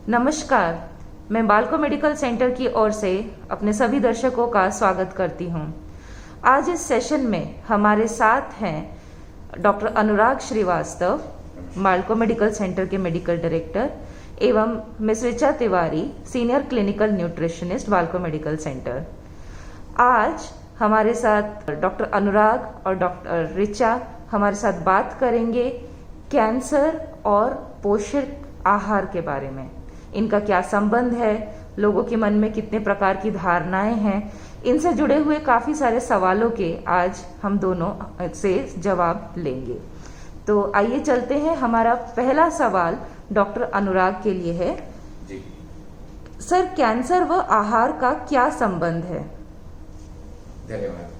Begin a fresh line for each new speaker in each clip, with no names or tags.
नमस्कार, मैं Balco medical centre की ओर से अपने सभी दर्शकों का स्वागत करती हूं। आज इस सेशन में हमारे साथ हैं डॉक्टर अनुराग श्रीवास्तव, बाल्को मेडिकल सेंटर के मेडिकल डायरेक्टर, एवं miss Richa Tiwari, senior clinical nutritionist, Balco medical centre. आज हमारे साथ डॉक्टर अनुराग और डॉक्टर ऋचा हमारे साथ बात करेंगे कैंसर और पोषक आहार के बारे में। इनका क्या संबंध है, लोगों के मन में कितने प्रकार की धारणाएं हैं, इनसे जुड़े हुए काफी सारे सवालों के आज हम दोनों से जवाब लेंगे। तो आइए चलते हैं। हमारा पहला सवाल डॉक्टर अनुराग के लिए है
जी।
सर, कैंसर व आहार का क्या संबंध है?
धन्यवाद।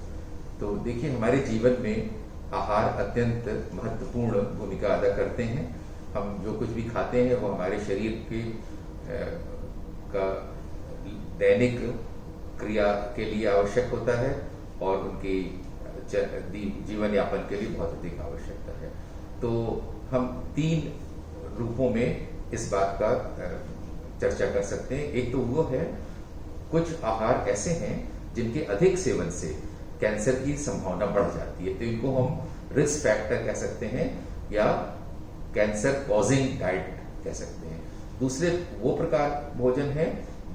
तो देखिए, हमारे जीवन में आहार अत्यंत महत्वपूर्ण भूमिका अदा करते हैं। हम जो कुछ भी खाते हैं वो हमारे शरीर के का दैनिक क्रिया के लिए आवश्यक होता है और उनकी जीवन यापन के लिए बहुत अधिक आवश्यकता है। तो हम 3 रूपों में इस बात का चर्चा कर सकते हैं। एक तो वो है, कुछ आहार ऐसे हैं जिनके अधिक सेवन से कैंसर की संभावना बढ़ जाती है, तो इनको हम रिस्क फैक्टर कह सकते हैं या कैंसर कॉजिंग डाइट कह सकते हैं। दूसरे वो प्रकार भोजन है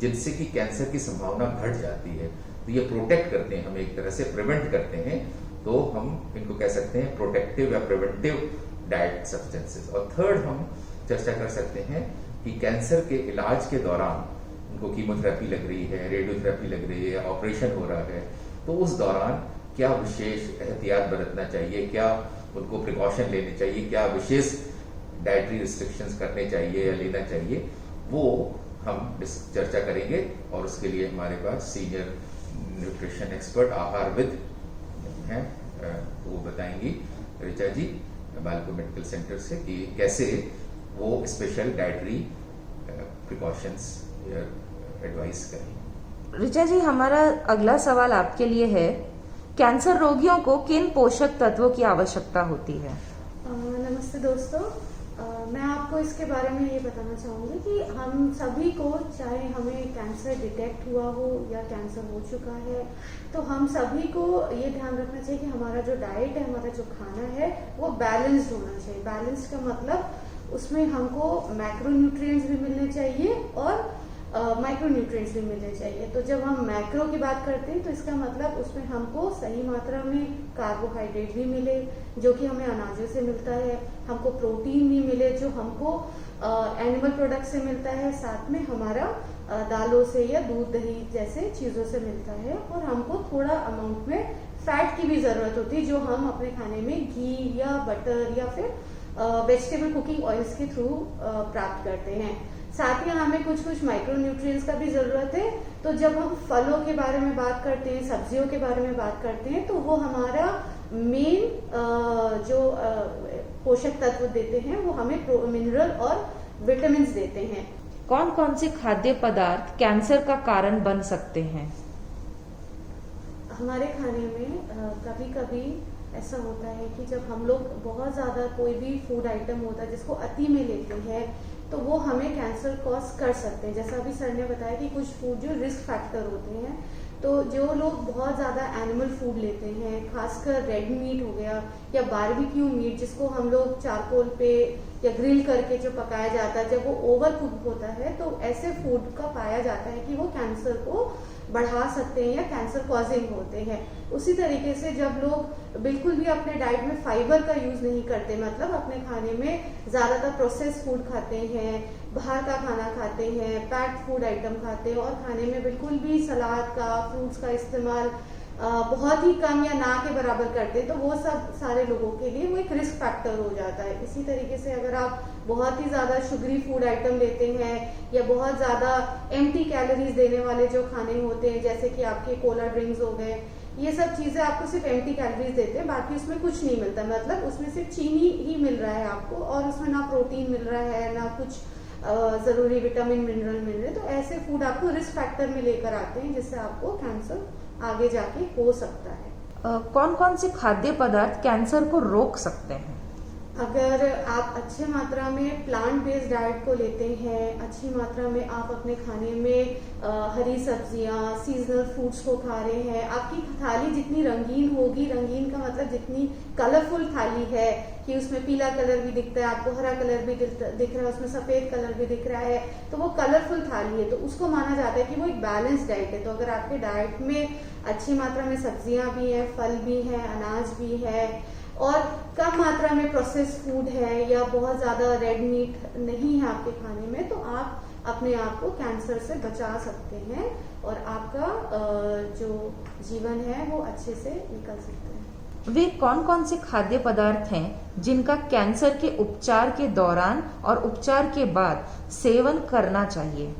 जिनसे कि कैंसर की संभावना घट जाती है, तो ये प्रोटेक्ट करते हैं, हम एक तरह से प्रिवेंट करते हैं, तो हम इनको कह सकते हैं प्रोटेक्टिव या प्रिवेंटिव डाइट सब्सटेंसेस। और थर्ड हम चर्चा कर सकते हैं कि कैंसर के इलाज के दौरान उनको कीमोथेरेपी लग रही है, रेडियोथेरेपी लग रही है, ऑपरेशन हो रहा है, तो उस दौरान क्या विशेष एहतियात बरतना चाहिए, क्या उनको प्रिकॉशन लेने चाहिए, क्या विशेष डाइटरी रिस्ट्रिक्शंस करने चाहिए या लेना चाहिए, वो हम चर्चा करेंगे। और उसके लिए हमारे पास सीनियर न्यूट्रिशन एक्सपर्ट आहारविद हैं, वो बताएंगी ऋचा जी बाल्को मेडिकल सेंटर से कि कैसे वो स्पेशल डाइटरी प्रिकॉशंस एडवाइस करें।
ऋचा जी, हमारा अगला सवाल आपके लिए है, कैंसर रोगियों को किन पोषक तत्वों की आवश्यकता होती है?
नमस्ते दोस्तों, मैं आपको इसके बारे में ये बताना चाहूँगी कि हम सभी को, चाहे हमें कैंसर डिटेक्ट हुआ हो या कैंसर हो चुका है, तो हम सभी को ये ध्यान रखना चाहिए कि हमारा जो डाइट है, हमारा जो खाना है, वो बैलेंस्ड होना चाहिए। बैलेंस्ड का मतलब उसमें हमको मैक्रोन्यूट्रिएंट्स भी मिलने चाहिए और माइक्रोन्यूट्रिएंट्स भी मिलने चाहिए। तो जब हम मैक्रो की बात करते हैं तो इसका मतलब उसमें हमको सही मात्रा में कार्बोहाइड्रेट भी मिले जो कि हमें अनाजों से मिलता है, हमको प्रोटीन भी मिले जो हमको एनिमल प्रोडक्ट से मिलता है, साथ में हमारा दालों से या दूध दही जैसे चीजों से मिलता है, और हमको थोड़ा अमाउंट में फैट की भी जरूरत होती है जो हम अपने खाने में घी या बटर या फिर वेजिटेबल कुकिंग ऑयल्स के थ्रू प्राप्त करते हैं। साथ ही हमें कुछ कुछ माइक्रोन्यूट्रिएंट्स का भी जरूरत है। तो जब हम फलों के बारे में बात करते हैं, सब्जियों के बारे में बात करते हैं, तो वो हमारा मेन जो पोषक तत्व देते हैं वो हमें मिनरल और विटामिन देते हैं।
कौन कौन से खाद्य पदार्थ कैंसर का कारण बन सकते हैं?
हमारे खाने में कभी कभी ऐसा होता है कि जब हम लोग बहुत ज्यादा कोई भी फूड आइटम होता है जिसको अति में लेते हैं तो वो हमें कैंसर कॉज कर सकते हैं। जैसा अभी सर ने बताया कि कुछ फूड जो रिस्क फैक्टर होते हैं, तो जो लोग बहुत ज़्यादा एनिमल फूड लेते हैं, खासकर रेड मीट हो गया या बारबेक्यू मीट जिसको हम लोग चारकोल पे या ग्रिल करके जो पकाया जाता है, जब वो ओवर कुक होता है तो ऐसे फूड का पाया जाता है कि वो कैंसर को बढ़ा सकते हैं या कैंसर कॉजिंग होते हैं। उसी तरीके से जब लोग बिल्कुल भी अपने डाइट में फाइबर का यूज नहीं करते, मतलब अपने खाने में ज्यादातर प्रोसेस फूड खाते हैं, बाहर का खाना खाते हैं, पैक्ड फूड आइटम खाते हैं और खाने में बिल्कुल भी सलाद का, फ्रूट्स का इस्तेमाल बहुत ही कम या ना के बराबर करते हैं, तो वो सब सारे लोगों के लिए वो एक रिस्क फैक्टर हो जाता है। इसी तरीके से अगर आप बहुत ही ज्यादा शुगरी फूड आइटम लेते हैं या बहुत ज्यादा एम्प्टी कैलोरीज देने वाले जो खाने होते हैं, जैसे कि आपके कोला ड्रिंक्स हो गए, ये सब चीजें आपको सिर्फ एम्प्टी कैलोरीज देते हैं, बाकी उसमें कुछ नहीं मिलता, मतलब उसमें सिर्फ चीनी ही मिल रहा है आपको और उसमें ना प्रोटीन मिल रहा है ना कुछ जरूरी विटामिन मिनरल मिल रहे हैं। तो ऐसे फूड आपको रिस्क फैक्टर में लेकर आते हैं जिससे आपको कैंसर आगे जाके हो सकता है।
कौन कौन से खाद्य पदार्थ कैंसर को रोक सकते हैं?
अगर आप अच्छे मात्रा में प्लांट बेस्ड डाइट को लेते हैं, अच्छी मात्रा में आप अपने खाने में हरी सब्जियां, सीजनल फ्रूट्स को खा रहे हैं, आपकी थाली जितनी रंगीन होगी, रंगीन का मतलब जितनी कलरफुल थाली है कि उसमें पीला कलर भी दिखता है, आपको हरा कलर भी दिख रहा है, उसमें सफेद कलर भी दिख रहा है, तो वो कलरफुल थाली है, तो उसको माना जाता है कि वो एक बैलेंस डाइट है। तो अगर आपके डाइट में अच्छी मात्रा में सब्जियां भी हैं, फल भी हैं, अनाज भी है और कम मात्रा में प्रोसेस्ड फूड है या बहुत ज्यादा रेड मीट नहीं है आपके खाने में, तो आप अपने आप को कैंसर से बचा सकते हैं और आपका जो जीवन है वो अच्छे से निकल सकता है।
वे कौन कौन से खाद्य पदार्थ हैं जिनका कैंसर के उपचार के दौरान और उपचार के बाद सेवन करना चाहिए?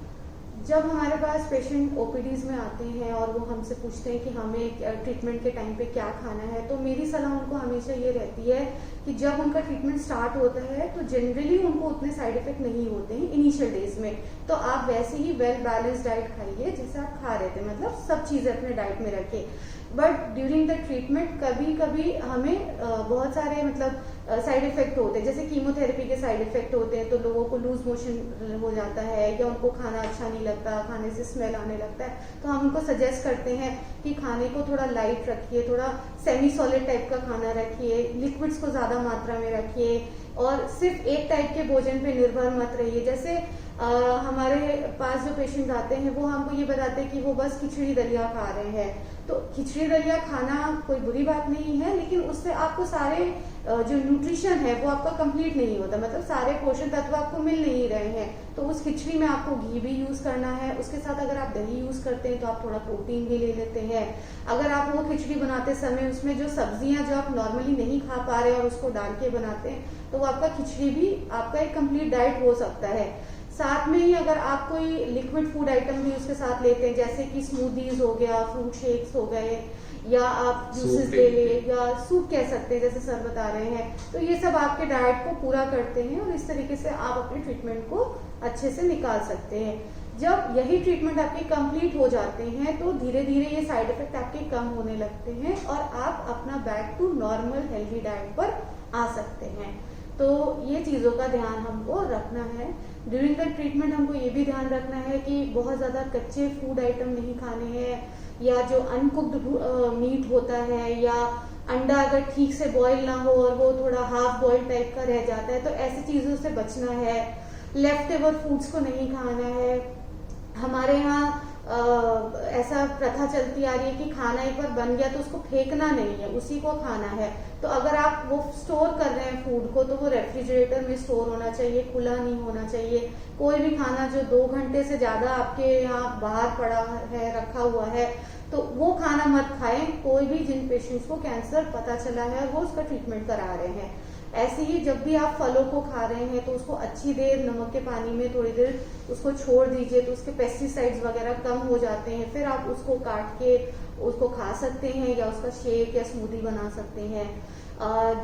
जब हमारे पास पेशेंट ओपीडीज में आते हैं और वो हमसे पूछते हैं कि हमें ट्रीटमेंट के टाइम पे क्या खाना है, तो मेरी सलाह उनको हमेशा ये रहती है कि जब उनका ट्रीटमेंट स्टार्ट होता है तो जनरली उनको उतने साइड इफेक्ट नहीं होते हैं इनिशियल डेज में, तो आप वैसे ही वेल बैलेंस डाइट खाइए जैसे आप खा रहे थे, मतलब सब चीजें अपने डाइट में रखें। बट ड्यूरिंग द ट्रीटमेंट कभी कभी हमें बहुत सारे मतलब साइड इफेक्ट होते हैं, जैसे कीमोथेरेपी के साइड इफेक्ट होते हैं, तो लोगों को लूज मोशन हो जाता है या उनको खाना अच्छा नहीं लगता, खाने से स्मेल आने लगता है, तो हम उनको सजेस्ट करते हैं कि खाने को थोड़ा लाइट रखिए, थोड़ा सेमी सॉलिड टाइप का खाना रखिए, लिक्विड्स को ज्यादा मात्रा में रखिए और सिर्फ एक टाइप के भोजन पे निर्भर मत रहिए। जैसे हमारे पास जो पेशेंट आते हैं वो हमको ये बताते हैं कि वो बस खिचड़ी दलिया खा रहे हैं, तो खिचड़ी दलिया खाना कोई बुरी बात नहीं है, लेकिन उससे आपको सारे जो न्यूट्रिशन है वो आपका कंप्लीट नहीं होता, मतलब सारे पोषण तत्व आपको मिल नहीं रहे हैं। तो उस खिचड़ी में आपको घी भी यूज करना है, उसके साथ अगर आप दही यूज करते हैं तो आप थोड़ा प्रोटीन भी ले लेते हैं। अगर आप वो खिचड़ी बनाते समय उसमें जो सब्जियां जो आप नॉर्मली नहीं खा पा रहे और उसको डाल के बनाते हैं तो वो आपका खिचड़ी भी आपका एक कंप्लीट डाइट हो सकता है। साथ में ही अगर आप कोई लिक्विड फूड आइटम भी उसके साथ लेते हैं, जैसे कि स्मूदीज हो गया, फ्रूट शेक्स हो गए, या आप जूसेस ले लें या सूप कह सकते हैं जैसे सर बता रहे हैं, तो ये सब आपके डाइट को पूरा करते हैं और इस तरीके से आप अपने ट्रीटमेंट को अच्छे से निकाल सकते हैं। जब यही ट्रीटमेंट आपके कंप्लीट हो जाते हैं तो धीरे धीरे ये साइड इफेक्ट आपके कम होने लगते हैं और आप अपना back to normal healthy diet पर आ सकते हैं। तो ये चीजों का ध्यान हमको रखना है। ड्यूरिंग द ट्रीटमेंट हमको ये भी ध्यान रखना है कि बहुत ज्यादा कच्चे फूड आइटम नहीं खाने हैं, या जो अनकुक्ड मीट होता है, या अंडा अगर ठीक से बॉईल ना हो और वो थोड़ा हाफ बॉइल्ड टाइप का रह जाता है तो ऐसी चीजों से बचना है। लेफ्ट ओवर फूड्स को नहीं खाना है। हमारे यहाँ ऐसा प्रथा चलती आ रही है कि खाना एक बार बन गया तो उसको फेंकना नहीं है, उसी को खाना है। तो अगर आप वो स्टोर कर रहे हैं फूड को तो वो रेफ्रिजरेटर में स्टोर होना चाहिए, खुला नहीं होना चाहिए। कोई भी खाना जो 2 घंटे से ज्यादा आपके यहाँ बाहर पड़ा है, रखा हुआ है, तो वो खाना मत खाएं। कोई भी जिन पेशेंट्स को कैंसर पता चला है वो उसका ट्रीटमेंट करा रहे हैं, ऐसे ही जब भी आप फलों को खा रहे हैं तो उसको अच्छी देर नमक के पानी में थोड़ी देर उसको छोड़ दीजिए तो उसके पेस्टिसाइड्स वगैरह कम हो जाते हैं, फिर आप उसको काट के उसको खा सकते हैं या उसका शेक या स्मूदी बना सकते हैं।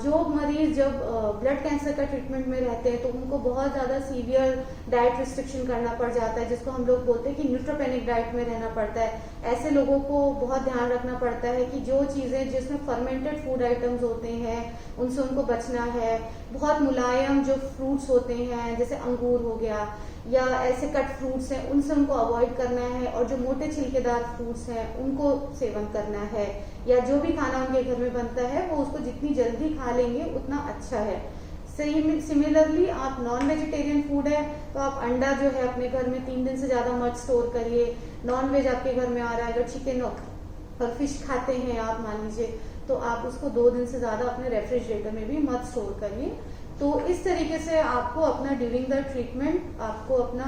जो मरीज जब ब्लड कैंसर का ट्रीटमेंट में रहते हैं तो उनको बहुत ज्यादा सीवियर डाइट रिस्ट्रिक्शन करना पड़ जाता है, जिसको हम लोग बोलते हैं कि न्यूट्रोपेनिक डाइट में रहना पड़ता है। ऐसे लोगों को बहुत ध्यान रखना पड़ता है कि जो चीजें जिसमें फर्मेंटेड फूड आइटम्स होते हैं उनसे उनको बचना है। बहुत मुलायम जो फ्रूट्स होते हैं जैसे अंगूर हो गया या ऐसे कट फ्रूट्स हैं उनसे उनको अवॉइड करना है, और जो मोटे छिलकेदार फ्रूट्स हैं उनको सेवन करना है, या जो भी खाना उनके घर में बनता है वो उसको जितनी जल्दी खा लेंगे उतना अच्छा है। सिमिलरली आप नॉन वेजिटेरियन फूड है तो आप अंडा जो है अपने घर में 3 दिन से ज्यादा मत स्टोर करिए। नॉन वेज आपके घर में आ रहा है, अगर चिकन और फिश खाते हैं आप मान लीजिए, तो आप उसको 2 दिन से ज्यादा अपने रेफ्रिजरेटर में भी मत स्टोर करिए। तो इस तरीके से आपको अपना ड्यूरिंग द ट्रीटमेंट आपको अपना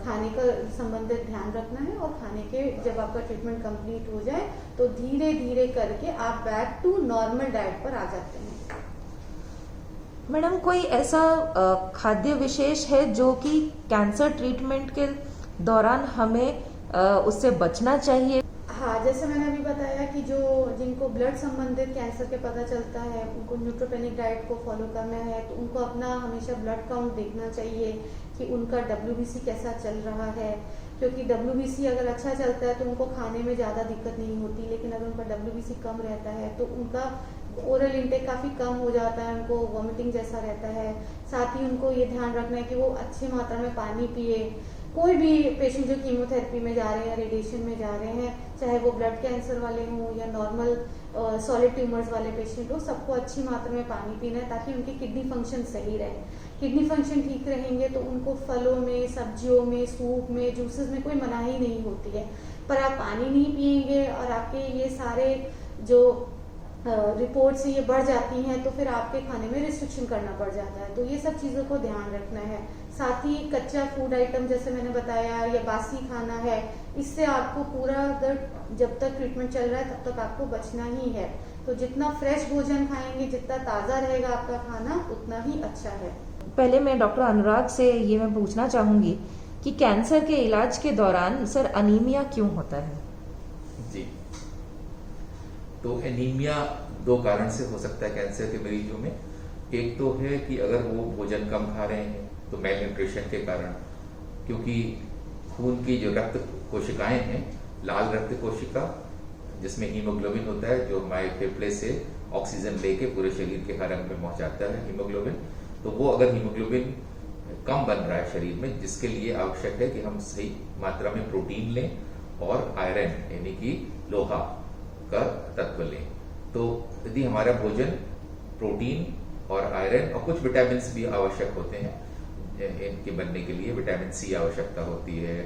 खाने का संबंधित ध्यान रखना है, और खाने के जब आपका ट्रीटमेंट कंप्लीट हो जाए तो धीरे धीरे करके आप बैक टू नॉर्मल डाइट पर आ जाते हैं।
मैडम, कोई ऐसा खाद्य विशेष है जो कि कैंसर ट्रीटमेंट के दौरान हमें उससे बचना चाहिए?
हाँ, जैसे मैंने अभी बताया कि जो जिनको ब्लड संबंधित कैंसर के पता चलता है उनको न्यूट्रोपेनिक डाइट को फॉलो करना है, तो उनको अपना हमेशा ब्लड काउंट देखना चाहिए कि उनका WBC कैसा चल रहा है, क्योंकि WBC अगर अच्छा चलता है तो उनको खाने में ज़्यादा दिक्कत नहीं होती, लेकिन अगर उनका WBC कम रहता है तो उनका ओरल इंटेक काफ़ी कम हो जाता है, उनको वॉमिटिंग जैसा रहता है। साथ ही उनको ये ध्यान रखना है कि वो अच्छी मात्रा में पानी पिए। कोई भी पेशेंट जो कीमोथेरेपी में जा रहे हैं या रेडिएशन में जा रहे हैं, चाहे वो ब्लड कैंसर वाले हों या नॉर्मल सॉलिड ट्यूमर्स वाले पेशेंट हो, सबको अच्छी मात्रा में पानी पीना है ताकि उनकी किडनी फंक्शन सही रहे। किडनी फंक्शन ठीक रहेंगे तो उनको फलों में, सब्जियों में, सूप में, जूसेस में कोई मनाही नहीं होती है। पर आप पानी नहीं पिएंगे और आपके ये सारे जो रिपोर्ट से ये बढ़ जाती हैं तो फिर आपके खाने में रिस्ट्रिक्शन करना पड़ जाता है। तो ये सब चीज़ों को ध्यान रखना है। साथ ही कच्चा फूड आइटम जैसे मैंने बताया या बासी खाना है, इससे आपको पूरा अगर जब तक ट्रीटमेंट चल रहा है तब तक आपको बचना ही है। तो जितना फ्रेश भोजन खाएंगे, जितना ताज़ा रहेगा आपका खाना, उतना ही अच्छा है।
पहले मैं डॉक्टर अनुराग से ये मैं पूछना चाहूंगी कि कैंसर के इलाज के दौरान सर अनीमिया क्यों होता है?
जी, तो एनीमिया दो कारण से हो सकता है कैंसर के मरीजों में। एक तो है कि अगर वो भोजन कम खा रहे हैं तो मेल न्यूट्रिशन के कारण, क्योंकि खून की जो रक्त कोशिकाएं हैं, लाल रक्त कोशिका जिसमें हीमोग्लोबिन होता है, जो हमारे फेफड़े से ऑक्सीजन लेके पूरे शरीर के हर अंग में पहुंचाता है हीमोग्लोबिन, तो वो अगर हीमोग्लोबिन कम बन रहा है शरीर में, जिसके लिए आवश्यक है कि हम सही मात्रा में प्रोटीन लें और आयरन यानी कि लोहा का तत्व लें। तो यदि हमारा भोजन प्रोटीन और आयरन और कुछ विटामिन भी आवश्यक होते हैं इनके बनने के लिए, विटामिन सी आवश्यकता होती है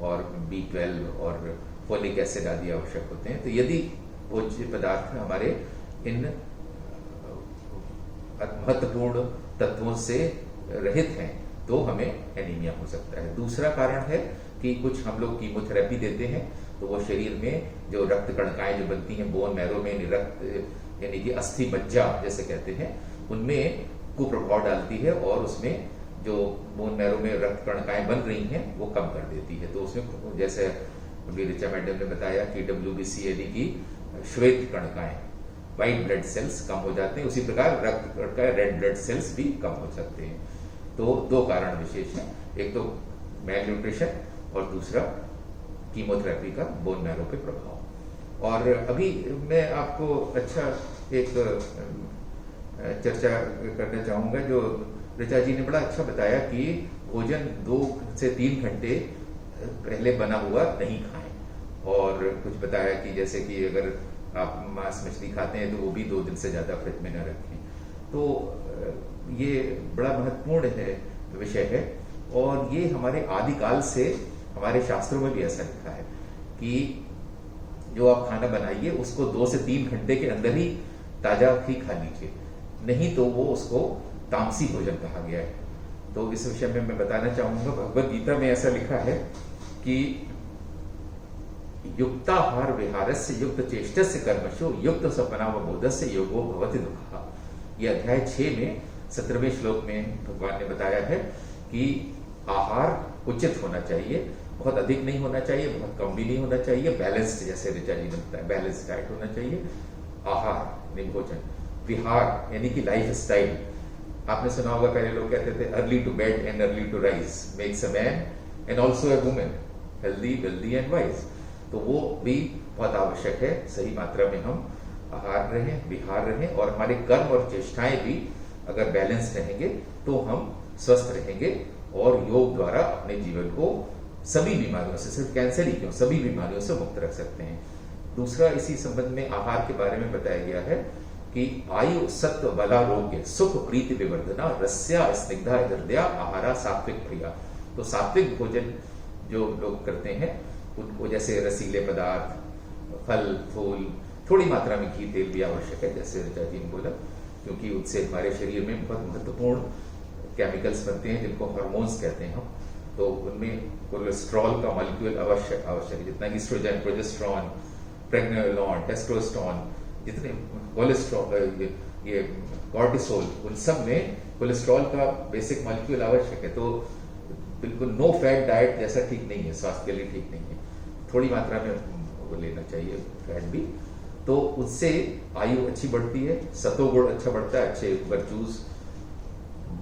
और B12 और फोलिक एसिड आदि आवश्यक होते हैं। तो यदि भोज्य पदार्थ हमारे इन महत्वपूर्ण तत्वों से रहित हैं तो हमें एनीमिया हो सकता है। दूसरा कारण है कि कुछ हम लोग कीमोथेरेपी देते हैं तो वो शरीर में जो रक्त कणिकाएं जो बनती हैं बोन मैरो में, रक्त यानी कि अस्थि मज्जा जैसे कहते हैं, उनमें कुप्रभाव डालती है और उसमें जो बोन मैरो में रक्त कणिकाएं बन रही हैं वो कम कर देती है। तो उसमें जैसे अभी ऋचा मैडम ने बताया कि WBC यानी कि श्वेत कणिकाएं, व्हाइट ब्लड सेल्स कम हो जाते हैं, उसी प्रकार रक्त कणिकाएं, रेड ब्लड सेल्स भी कम हो सकते हैं। तो दो कारण विशेष हैं, एक तो मेल न्यूट्रिशन और दूसरा कीमोथेरेपी का बोन मैरो पे प्रभाव। और अभी मैं आपको अच्छा एक चर्चा करना चाहूंगा, जो ऋचा जी ने बड़ा अच्छा बताया कि भोजन 2 से 3 घंटे पहले बना हुआ नहीं खाएं, और कुछ बताया कि जैसे कि अगर आप मांस मछली खाते हैं तो वो भी 2 दिन से ज्यादा फ्रिज में न रखें। तो ये बड़ा महत्वपूर्ण है विषय है, और ये हमारे आदिकाल से हमारे शास्त्रों में भी ऐसा लिखा है कि जो आप खाना बनाइए उसको 2 से 3 घंटे के अंदर ही ताजा ही खा लीजिए, नहीं तो वो उसको तामसी भोजन कहा गया है। तो इस विषय में मैं बताना चाहूंगा, भगवद गीता में ऐसा लिखा है कि युक्ताहार विहारस्य युक्त चेष्टस्य कर्मशो युक्त सपना व बोधस्य योगो भवति दुःखः। ये अध्याय 6 में 17वें श्लोक में भगवान ने बताया है कि आहार उचित होना चाहिए, बहुत अधिक नहीं होना चाहिए, बहुत कम भी नहीं होना चाहिए, बैलेंस्ड, जैसे ऋचा जी ने बताया बैलेंस्ड डाइट होना चाहिए। आहार यानी भोजन, विहार यानी कि लाइफ स्टाइल। आपने सुना होगा पहले लोग कहते थे early to bed and early to rise makes a man and also a women healthy wealthy and wise. तो वो भी बहुत आवश्यक है, सही मात्रा में हम आहार रहें, विहार रहें, और हमारे कर्म और चेष्टाएं भी अगर बैलेंस रहेंगे तो हम स्वस्थ रहेंगे और योग द्वारा अपने जीवन को सभी बीमारियों से, सिर्फ कैंसर ही क्यों, सभी बीमारियों से मुक्त रख सकते हैं। दूसरा इसी संबंध में आहार के बारे में बताया गया है कि आयु सत्व बलारोग्य सुख प्रीति विवर्धना रस्या स्निग्धा हृदया आहारा सात्विक प्रिया। तो सात्विक भोजन जो लोग करते हैं उनको जैसे रसीले पदार्थ, फल फूल, थोड़ी मात्रा में घी तेल भी आवश्यक है, जैसे ऋचा जी ने बोला, क्योंकि उससे हमारे शरीर में बहुत महत्वपूर्ण केमिकल्स बनते हैं जिनको हार्मोन्स कहते हैं हम। तो उनमें कोलेस्ट्रॉल का मॉलिक्यूल आवश्यक है, जितना ईस्ट्रोजन, प्रोजेस्टेरॉन, प्रेग्नेनोलोन, टेस्टोस्टेरोन, जितने कोलेस्ट्रॉल, ये कॉर्टिसोल, उन सब में कोलेस्ट्रॉल का बेसिक मॉलिक्यूल आवश्यक है। तो बिल्कुल नो फैट डाइट जैसा ठीक नहीं है, स्वास्थ्य के लिए ठीक नहीं है, थोड़ी मात्रा में वो लेना चाहिए फैट भी। तो उससे आयु अच्छी बढ़ती है, सतोगुण अच्छा बढ़ता है, अच्छे वर्चूज,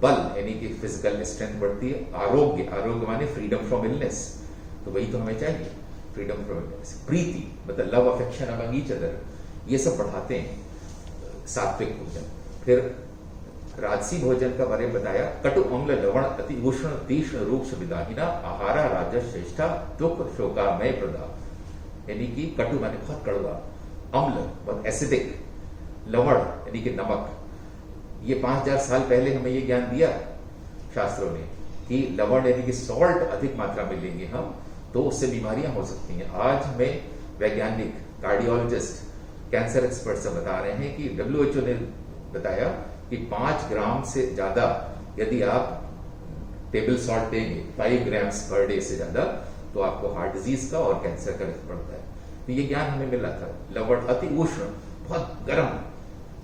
बल यानी कि फिजिकल स्ट्रेंथ बढ़ती है, आरोग्य, आरोग्य माने फ्रीडम फ्रॉम इलनेस, तो वही तो हमें चाहिए, फ्रीडम फ्रॉम इलनेस। प्रीति मतलब love affection among each other, ये सब बढ़ाते हैं। सात्विक भोजन। फिर राजसी भोजन का बारे में बताया, कटु अम्ल लवण अति उष्ण तीक्ष्ण रूक्ष विदाहिना आहारा राजस श्रेष्ठा दुख शोकामय प्रदा। यानी कि कटु माने बहुत कड़वा, अम्ल बहुत एसिडिक, लवण यानी कि नमक। ये 5000 साल पहले हमें ये ज्ञान दिया शास्त्रों ने कि लवण यानी कि सॉल्ट अधिक मात्रा में लेंगे हम तो उससे बीमारियां हो सकती हैं। आज हमें वैज्ञानिक, कार्डियोलॉजिस्ट, कैंसर एक्सपर्ट सब बता रहे हैं कि WHO ने बताया कि 5 ग्राम से ज्यादा यदि आप टेबल सॉल्ट लेंगे 5 ग्राम्स पर डे से ज्यादा तो आपको हार्ट डिजीज का और कैंसर का रिस्क बढ़ता है। तो ये ज्ञान हमें मिला था। लवण अति उष्ण, बहुत गर्म,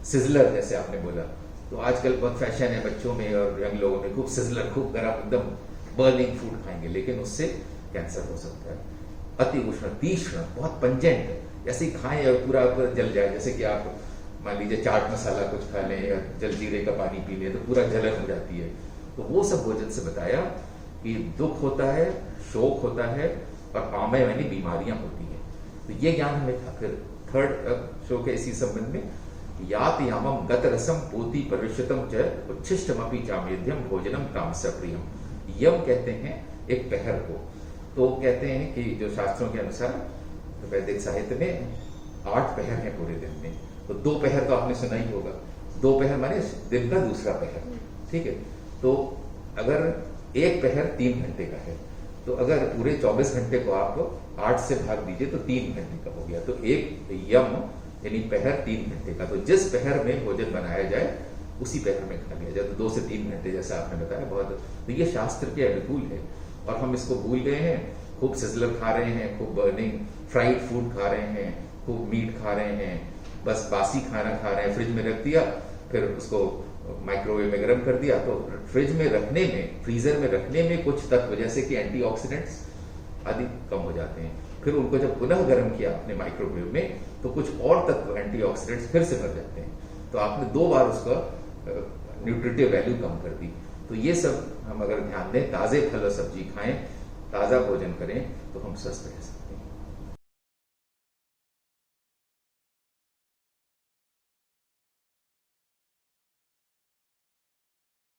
सिजलर जैसे आपने बोला, तो आजकल बहुत फैशन है बच्चों में और यंग लोगों में, खूब सिजलर, खूब गर्म, एकदम बर्निंग फूड खाएंगे, लेकिन उससे कैंसर हो सकता है। अति उष्ण, तीक्ष्ण, बहुत पंजेंट, ऐसे ही खाएं और पूरा जल जाए। जैसे कि आप मान लीजिए चाट मसाला कुछ खा लें या जलजीरे का पानी पी लें तो पूरा जलन हो जाती है। तो वो सब भोजन से बताया कि दुख होता है, शोक होता है और आमय यानी बीमारियां होती हैं। तो ये ज्ञान हमें था। फिर थर्ड शो के इसी संबंध में, यात यामम गत रसम पोति परिष्यतम च उच्छिष्टमपि चामेध्यम भोजनम तामस प्रियम। यम कहते हैं एक पहर को। तो कहते हैं कि जो शास्त्रों के अनुसार वैदिक साहित्य में 8 पहर हैं पूरे दिन में। तो 2 पहर तो आपने सुना ही होगा, 2 पहर माने दिन का दूसरा पहर, ठीक है। तो अगर एक पहर 3 घंटे का है तो अगर पूरे 24 घंटे को आप 8 से भाग दीजिए तो 3 घंटे का हो गया। तो एक यम यानी पहर 3 घंटे का। तो जिस पहर में भोजन बनाया जाए उसी पहर में खा लिया जाए। तो 2 से 3 घंटे जैसा आपने बताया, बहुत। तो ये शास्त्र के अनुकूल है और हम इसको भूल गए हैं। खूब सिजलर खा रहे हैं, खूब बर्निंग फ्राइड फूड खा रहे हैं, खूब मीट खा रहे हैं, बस बासी खाना खा रहे हैं, फ्रिज में रख दिया, फिर उसको माइक्रोवेव में गर्म कर दिया। तो फ्रिज में रखने में, फ्रीजर में रखने में कुछ तत्व जैसे कि एंटीऑक्सीडेंट्स आदि कम हो जाते हैं। फिर उनको जब पुनः गर्म किया अपने माइक्रोवेव में तो कुछ और तत्व एंटीऑक्सीडेंट्स फिर से भर जाते हैं। तो आपने 2 बार उसका न्यूट्रिटिव वैल्यू कम कर दी। तो ये सब हम अगर ध्यान दें, ताजे फल और सब्जी खाएं, ताजा भोजन करें तो हम स्वस्थ रह सकते हैं।